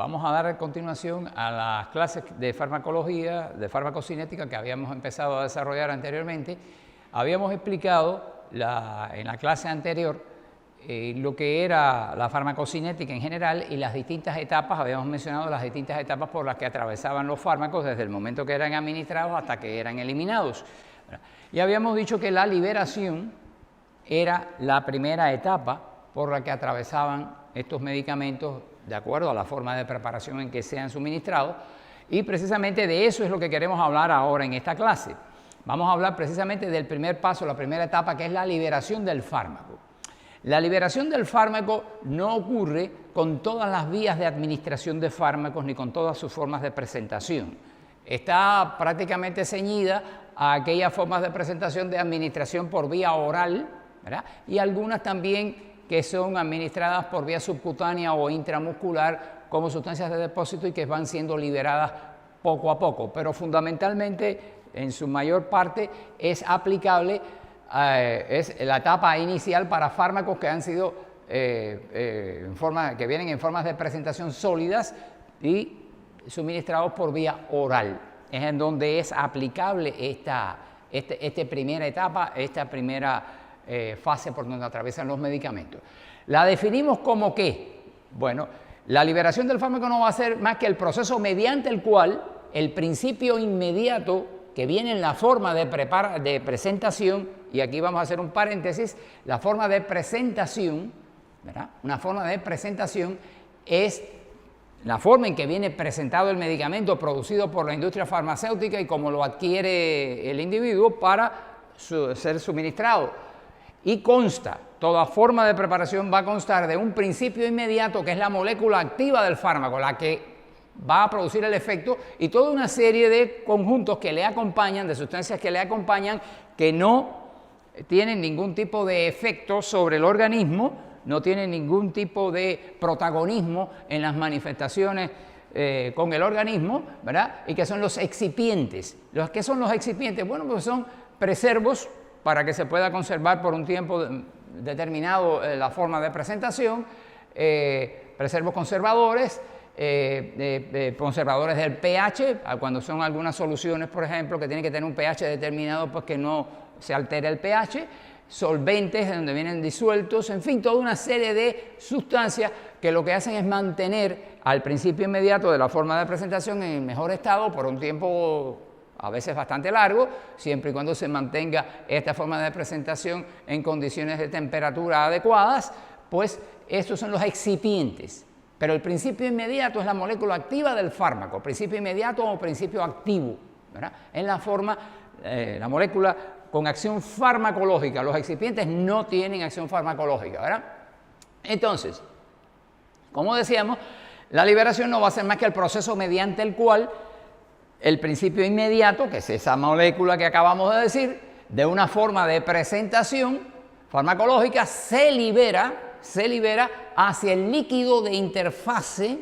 Vamos a dar continuación a las clases de farmacología, de farmacocinética que habíamos empezado a desarrollar anteriormente. Habíamos explicado en la clase anterior lo que era la farmacocinética en general y las distintas etapas, habíamos mencionado las distintas etapas por las que atravesaban los fármacos desde el momento que eran administrados hasta que eran eliminados. Y habíamos dicho que la liberación era la primera etapa por la que atravesaban estos medicamentos de acuerdo a la forma de preparación en que sean suministrados, y precisamente de eso es lo que queremos hablar ahora en esta clase. Vamos a hablar precisamente del primer paso, la primera etapa, que es la liberación del fármaco. La liberación del fármaco no ocurre con todas las vías de administración de fármacos ni con todas sus formas de presentación. Está prácticamente ceñida a aquellas formas de presentación de administración por vía oral, ¿verdad? Y algunas también que son administradas por vía subcutánea o intramuscular como sustancias de depósito y que van siendo liberadas poco a poco, pero fundamentalmente en su mayor parte es aplicable, es la etapa inicial para fármacos que han sido que vienen en formas de presentación sólidas y suministrados por vía oral. Es en donde es aplicable esta primera etapa, esta primera fase por donde atraviesan los medicamentos. ¿La definimos como qué? Bueno, la liberación del fármaco no va a ser más que el proceso mediante el cual el principio inmediato que viene en la forma de presentación, y aquí vamos a hacer un paréntesis, la forma de presentación, ¿verdad? Una forma de presentación es la forma en que viene presentado el medicamento producido por la industria farmacéutica y cómo lo adquiere el individuo para ser suministrado. Y consta, toda forma de preparación va a constar de un principio inmediato que es la molécula activa del fármaco, la que va a producir el efecto, y toda una serie de conjuntos que le acompañan, de sustancias que le acompañan, que no tienen ningún tipo de efecto sobre el organismo, no tienen ningún tipo de protagonismo en las manifestaciones con el organismo, ¿verdad? Y que son los excipientes. ¿Qué son los excipientes? Bueno, pues son preservos para que se pueda conservar por un tiempo determinado la forma de presentación, preservos conservadores, conservadores del pH, cuando son algunas soluciones, por ejemplo, que tienen que tener un pH determinado, pues que no se altere el pH, solventes de donde vienen disueltos, en fin, toda una serie de sustancias que lo que hacen es mantener al principio inmediato de la forma de presentación en el mejor estado por un tiempo a veces bastante largo, siempre y cuando se mantenga esta forma de presentación en condiciones de temperatura adecuadas, pues estos son los excipientes. Pero el principio inmediato es la molécula activa del fármaco, principio inmediato o principio activo, ¿verdad? En la forma, la molécula con acción farmacológica. Los excipientes no tienen acción farmacológica, ¿verdad? Entonces, como decíamos, la liberación no va a ser más que el proceso mediante el cual el principio inmediato, que es esa molécula que acabamos de decir, de una forma de presentación farmacológica, se libera hacia el líquido de interfase,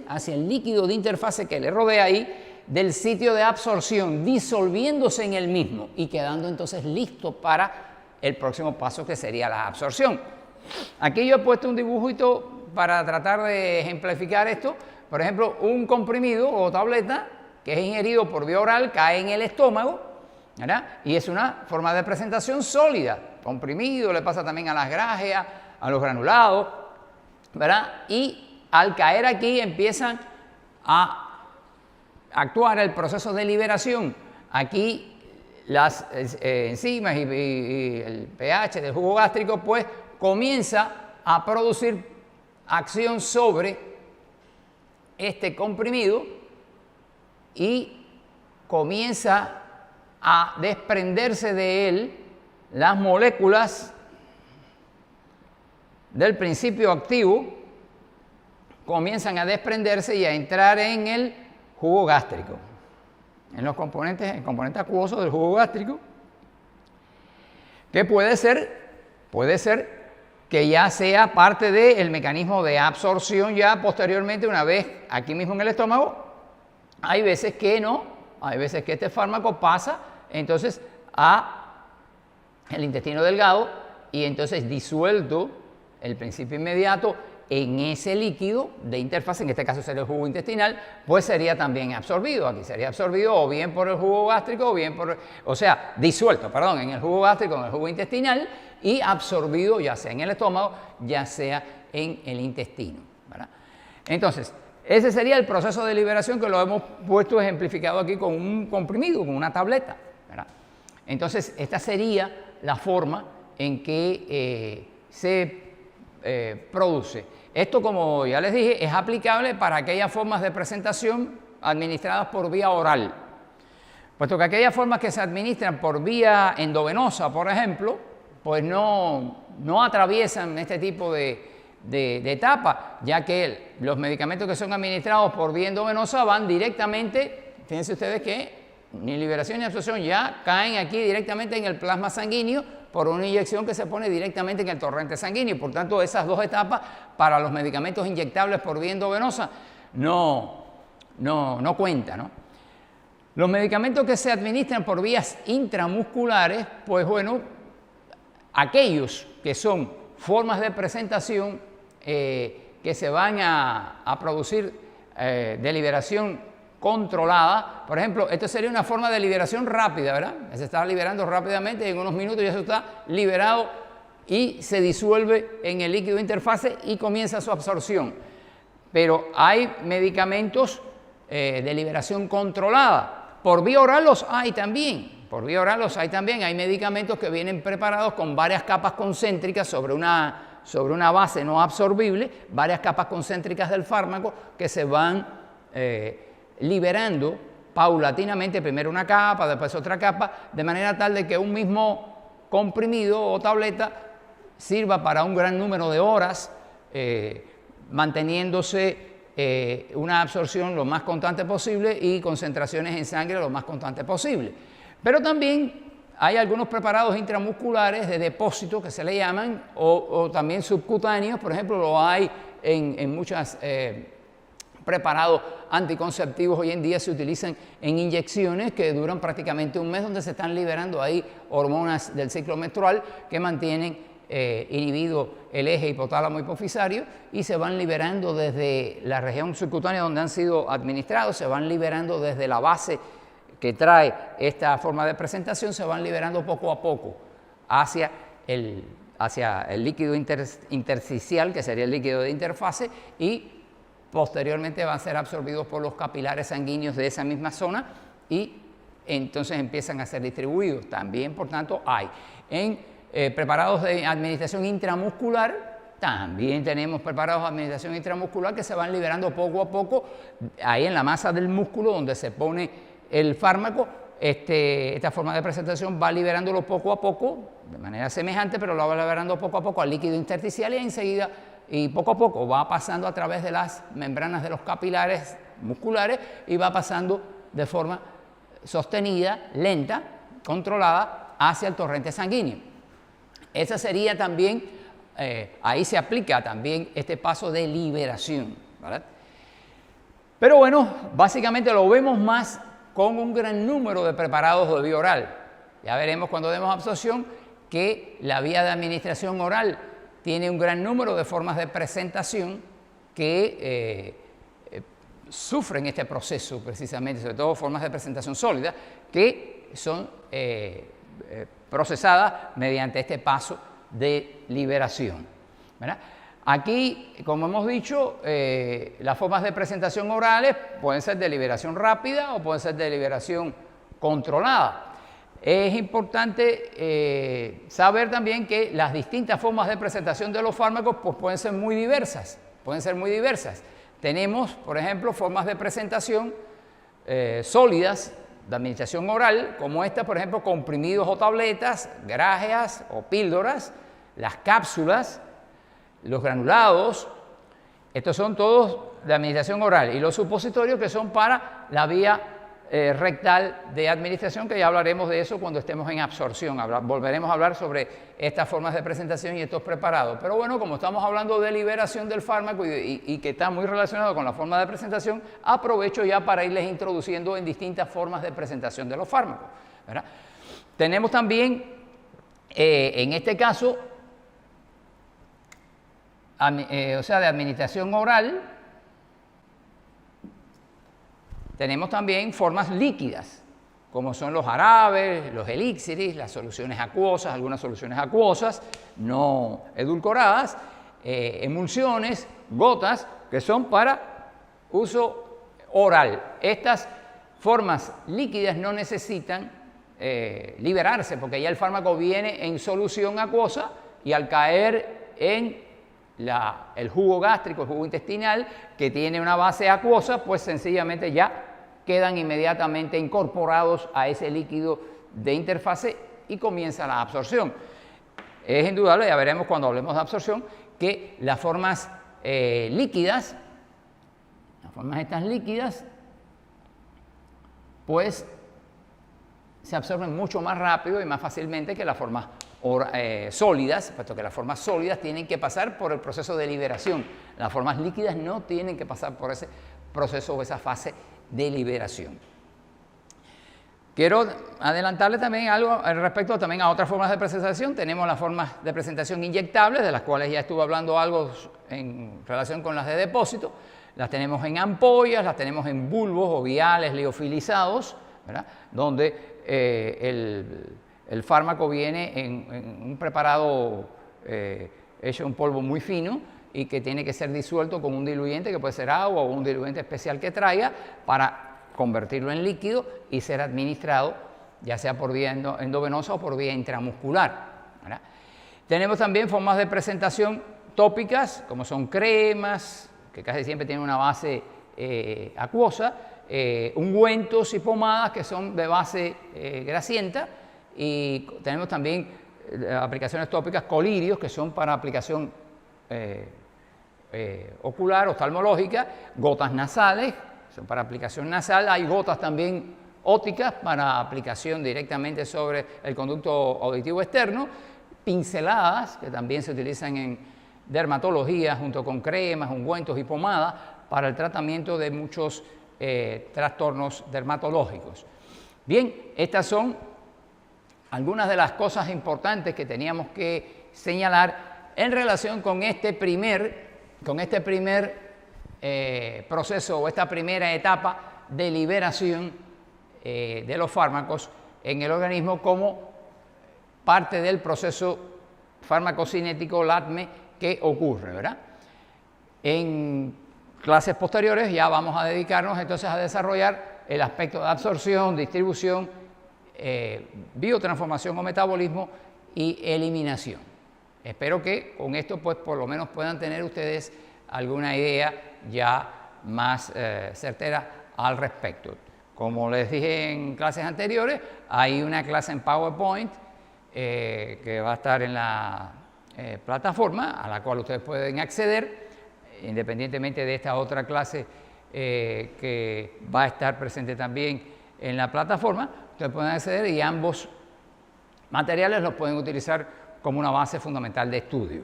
que le rodea ahí, del sitio de absorción, disolviéndose en el mismo y quedando entonces listo para el próximo paso, que sería la absorción. Aquí yo he puesto un dibujito para tratar de ejemplificar esto. Por ejemplo, un comprimido o tableta que es ingerido por vía oral cae en el estómago, ¿verdad? Y es una forma de presentación sólida. Comprimido, le pasa también a las grágeas, a los granulados, ¿verdad? Y al caer aquí empiezan a actuar el proceso de liberación. Aquí las enzimas y el pH del jugo gástrico pues comienza a producir acción sobre este comprimido y comienza a desprenderse de él las moléculas del principio activo, comienzan a desprenderse y a entrar en el jugo gástrico, en los componentes, el componente acuoso del jugo gástrico, que puede ser que ya sea parte del mecanismo de absorción ya posteriormente, una vez aquí mismo en el estómago. Hay veces que no, hay veces que este fármaco pasa entonces a el intestino delgado y entonces disuelto el principio inmediato en ese líquido de interfase, en este caso sería el jugo intestinal, pues sería también absorbido. Aquí sería absorbido o bien por el jugo gástrico o bien por, o sea, disuelto, perdón, en el jugo gástrico, en el jugo intestinal y absorbido ya sea en el estómago, ya sea en el intestino, ¿verdad? Entonces, ese sería el proceso de liberación que lo hemos puesto ejemplificado aquí con un comprimido, con una tableta, ¿verdad? Entonces, esta sería la forma en que se produce. Esto, como ya les dije, es aplicable para aquellas formas de presentación administradas por vía oral, puesto que aquellas formas que se administran por vía endovenosa, por ejemplo, pues no atraviesan este tipo de etapa, ya que los medicamentos que son administrados por vía endovenosa van directamente, fíjense ustedes que ni liberación ni absorción, ya caen aquí directamente en el plasma sanguíneo por una inyección que se pone directamente en el torrente sanguíneo. Por tanto, esas dos etapas para los medicamentos inyectables por vía endovenosa no cuentan, ¿no? Los medicamentos que se administran por vías intramusculares, pues bueno, aquellos que son formas de presentación que se van a producir de liberación controlada. Por ejemplo, esto sería una forma de liberación rápida, ¿verdad? Se está liberando rápidamente y en unos minutos ya eso está liberado y se disuelve en el líquido de interfase y comienza su absorción. Pero hay medicamentos de liberación controlada. Por vía oral los hay también. Por vía oral los hay también. Hay medicamentos que vienen preparados con varias capas concéntricas sobre una base no absorbible, varias capas concéntricas del fármaco que se van liberando paulatinamente, primero una capa, después otra capa, de manera tal de que un mismo comprimido o tableta sirva para un gran número de horas, manteniéndose una absorción lo más constante posible y concentraciones en sangre lo más constante posible. Pero también hay algunos preparados intramusculares de depósito que se le llaman, o también subcutáneos, por ejemplo, lo hay en muchas preparados anticonceptivos hoy en día se utilizan en inyecciones que duran prácticamente un mes, donde se están liberando ahí hormonas del ciclo menstrual que mantienen inhibido el eje hipotálamo hipofisario y se van liberando desde la región subcutánea donde han sido administrados, se van liberando desde la base que trae esta forma de presentación, se van liberando poco a poco hacia el líquido intersticial, que sería el líquido de interfase, y posteriormente van a ser absorbidos por los capilares sanguíneos de esa misma zona y entonces empiezan a ser distribuidos. También, por tanto, hay en preparados de administración intramuscular, también tenemos preparados de administración intramuscular que se van liberando poco a poco, ahí en la masa del músculo donde se pone el fármaco. Esta forma de presentación va liberándolo poco a poco, de manera semejante, pero lo va liberando poco a poco al líquido intersticial y enseguida, y poco a poco va pasando a través de las membranas de los capilares musculares y va pasando de forma sostenida, lenta, controlada, hacia el torrente sanguíneo. Esa sería también, ahí se aplica también este paso de liberación, ¿verdad? Pero bueno, básicamente lo vemos más con un gran número de preparados de vía oral. Ya veremos cuando demos absorción que la vía de administración oral tiene un gran número de formas de presentación que sufren este proceso precisamente, sobre todo formas de presentación sólida, que son procesadas mediante este paso de liberación, ¿verdad? Aquí, como hemos dicho, las formas de presentación orales pueden ser de liberación rápida o pueden ser de liberación controlada. Es importante saber también que las distintas formas de presentación de los fármacos pues, pueden ser muy diversas. Tenemos, por ejemplo, formas de presentación sólidas de administración oral, como esta, por ejemplo, comprimidos o tabletas, grajeas o píldoras, las cápsulas, los granulados. Estos son todos de administración oral, y los supositorios, que son para la vía rectal de administración, que ya hablaremos de eso cuando estemos en absorción. Volveremos a hablar sobre estas formas de presentación y estos preparados. Pero bueno, como estamos hablando de liberación del fármaco y que está muy relacionado con la forma de presentación, aprovecho ya para irles introduciendo en distintas formas de presentación de los fármacos, ¿verdad? Tenemos también, en este caso, o sea, de administración oral, tenemos también formas líquidas, como son los jarabes, los elixires, las soluciones acuosas, algunas soluciones acuosas no edulcoradas, emulsiones, gotas, que son para uso oral. Estas formas líquidas no necesitan liberarse, porque ya el fármaco viene en solución acuosa y al caer en el jugo gástrico, el jugo intestinal, que tiene una base acuosa, pues sencillamente ya quedan inmediatamente incorporados a ese líquido de interfase y comienza la absorción. Es indudable, ya veremos cuando hablemos de absorción, que las formas líquidas, las formas estas líquidas, pues se absorben mucho más rápido y más fácilmente que las formas sólidas, puesto que las formas sólidas tienen que pasar por el proceso de liberación. Las formas líquidas no tienen que pasar por ese proceso o esa fase de liberación. Quiero adelantarle también algo respecto también a otras formas de presentación. Tenemos las formas de presentación inyectables, de las cuales ya estuve hablando algo en relación con las de depósito. Las tenemos en ampollas, las tenemos en bulbos o viales liofilizados, ¿verdad? Donde el fármaco viene en un preparado hecho en polvo muy fino y que tiene que ser disuelto con un diluyente, que puede ser agua o un diluyente especial que traiga, para convertirlo en líquido y ser administrado, ya sea por vía endovenosa o por vía intramuscular, ¿verdad? Tenemos también formas de presentación tópicas, como son cremas, que casi siempre tienen una base acuosa, ungüentos y pomadas que son de base grasienta, y tenemos también aplicaciones tópicas, colirios, que son para aplicación ocular, oftalmológica, gotas nasales, son para aplicación nasal. Hay gotas también ópticas para aplicación directamente sobre el conducto auditivo externo, pinceladas, que también se utilizan en dermatología junto con cremas, ungüentos y pomadas para el tratamiento de muchos trastornos dermatológicos. Bien, estas son algunas de las cosas importantes que teníamos que señalar en relación con este primer proceso o esta primera etapa de liberación de los fármacos en el organismo como parte del proceso farmacocinético LATME que ocurre, ¿verdad? En clases posteriores ya vamos a dedicarnos entonces a desarrollar el aspecto de absorción, distribución, biotransformación o metabolismo y eliminación. Espero que con esto pues por lo menos puedan tener ustedes alguna idea ya más certera al respecto. Como les dije en clases anteriores, hay una clase en PowerPoint que va a estar en la plataforma a la cual ustedes pueden acceder, independientemente de esta otra clase que va a estar presente también en la plataforma. Ustedes pueden acceder y ambos materiales los pueden utilizar como una base fundamental de estudio.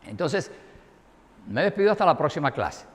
Entonces, me despido hasta la próxima clase.